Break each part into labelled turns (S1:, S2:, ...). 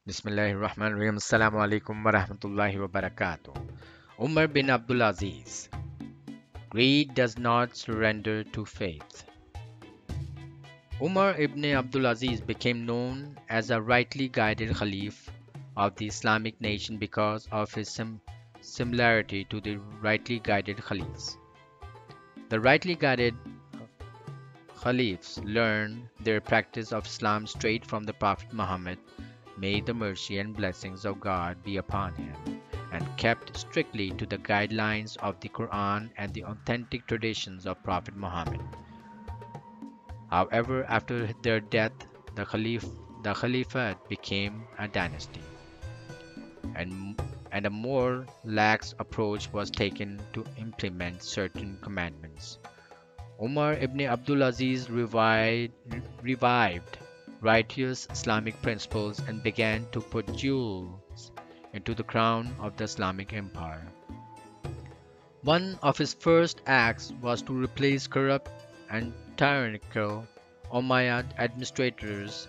S1: Bismillahirrahmanirrahim. Assalamu alaikum wa rahmatullahi wa barakatuh. Umer bin Abdul Aziz. Greed does not surrender to faith. Umar ibn Abdul Aziz became known as a rightly guided caliph of the Islamic nation because of his similarity to the rightly guided caliphs. The rightly guided caliphs learned their practice of Islam straight from the Prophet Muhammad, may the mercy and blessings of God be upon him, and kept strictly to the guidelines of the Quran and the authentic traditions of Prophet Muhammad. However, after their death, the caliphate became a dynasty, and a more lax approach was taken to implement certain commandments. Umar ibn Abdul Aziz revived righteous Islamic principles and began to put jewels into the crown of the Islamic Empire. One of his first acts was to replace corrupt and tyrannical Umayyad administrators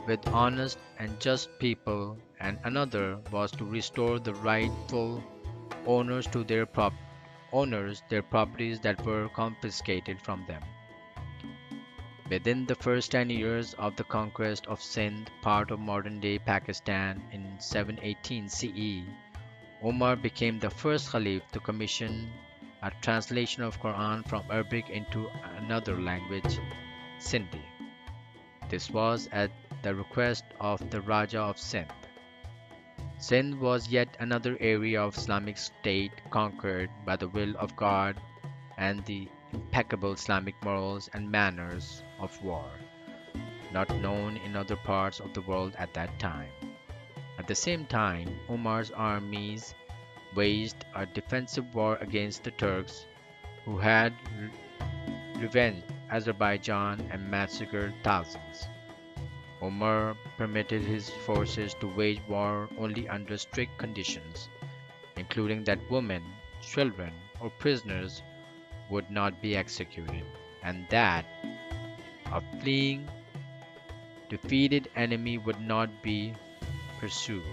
S1: with honest and just people, and another was to restore the rightful owners their properties that were confiscated from them. Within the first 10 years of the conquest of Sindh, part of modern-day Pakistan, in 718 CE, Umar became the first caliph to commission a translation of Quran from Arabic into another language, Sindhi. This was at the request of the Raja of Sindh. Sindh was yet another area of Islamic state conquered by the will of God and the impeccable Islamic morals and manners of war, not known in other parts of the world at that time. At the same time, Umar's armies waged a defensive war against the Turks, who had revenged Azerbaijan and massacred thousands. Umar permitted his forces to wage war only under strict conditions, including that women, children, or prisoners would not be executed, and that a fleeing, defeated enemy would not be pursued.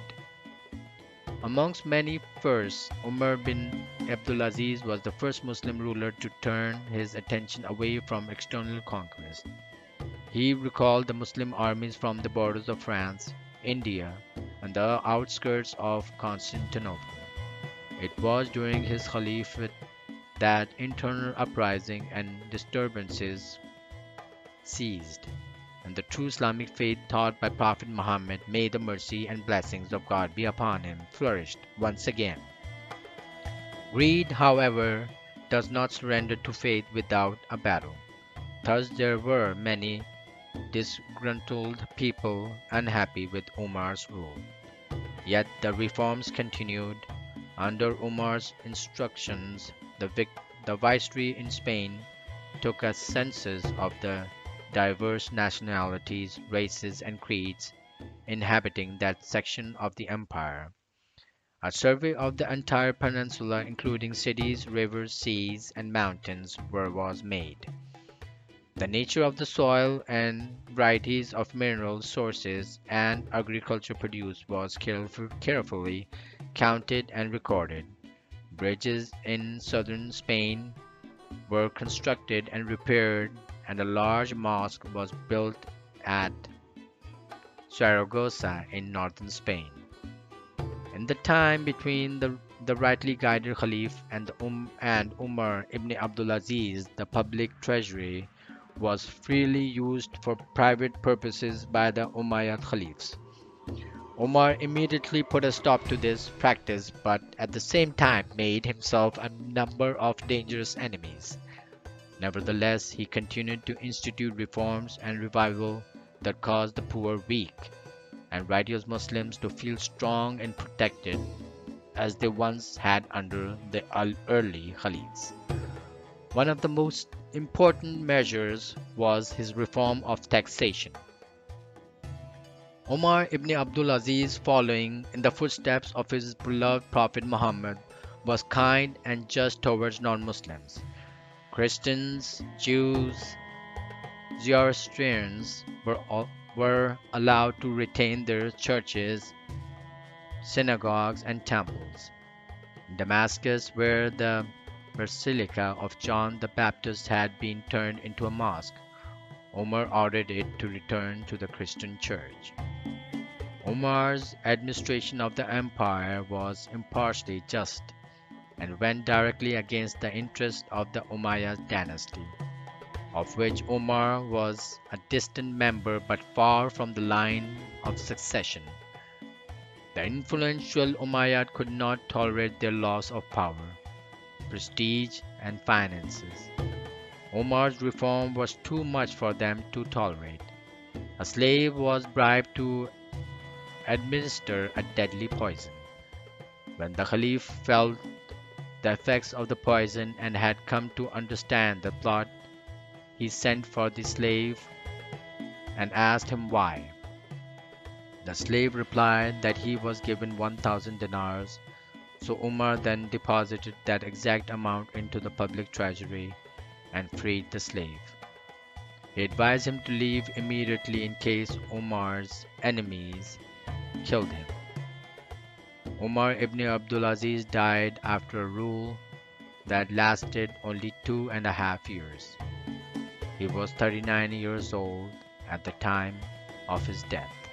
S1: Amongst many firsts, Umar bin Abdul Aziz was the first Muslim ruler to turn his attention away from external conquest. He recalled the Muslim armies from the borders of France, India, and the outskirts of Constantinople. It was during his caliphate that internal uprising and disturbances ceased, and the true Islamic faith taught by Prophet Muhammad, may the mercy and blessings of God be upon him, flourished once again. Greed, however, does not surrender to faith without a battle. Thus there were many disgruntled people unhappy with Umar's rule. Yet the reforms continued. Under Umar's instructions, the viceroy in Spain took a census of the diverse nationalities, races, and creeds inhabiting that section of the empire. A survey of the entire peninsula, including cities, rivers, seas, and mountains, was made. The nature of the soil and varieties of mineral sources and agriculture produce was carefully counted and recorded. Bridges in southern Spain were constructed and repaired, and a large mosque was built at Saragossa in northern Spain. In the time between the rightly guided caliph and Umar ibn Abdul Aziz, the public treasury was freely used for private purposes by the Umayyad caliphs. Umar immediately put a stop to this practice, but at the same time made himself a number of dangerous enemies. Nevertheless, he continued to institute reforms and revival that caused the poor weak, and righteous Muslims to feel strong and protected as they once had under the early caliphs. One of the most important measures was his reform of taxation. Umar ibn Abdul Aziz, following in the footsteps of his beloved Prophet Muhammad, was kind and just towards non-Muslims. Christians, Jews, Zoroastrians were were allowed to retain their churches, synagogues, and temples. In Damascus, where the basilica of John the Baptist had been turned into a mosque, Omar ordered it to return to the Christian church. Omar's administration of the empire was impartially just and went directly against the interests of the Umayyad dynasty, of which Omar was a distant member but far from the line of succession. The influential Umayyad could not tolerate their loss of power, prestige, and finances. Omar's reform was too much for them to tolerate. A slave was bribed to administer a deadly poison. When the caliph felt the effects of the poison and had come to understand the plot, he sent for the slave and asked him why. The slave replied that he was given 1,000 dinars, so Umar then deposited that exact amount into the public treasury and freed the slave. He advised him to leave immediately in case Umar's enemies killed him. Umer Ibn Abdul Aziz died after a rule that lasted only 2.5 years. He was 39 years old at the time of his death.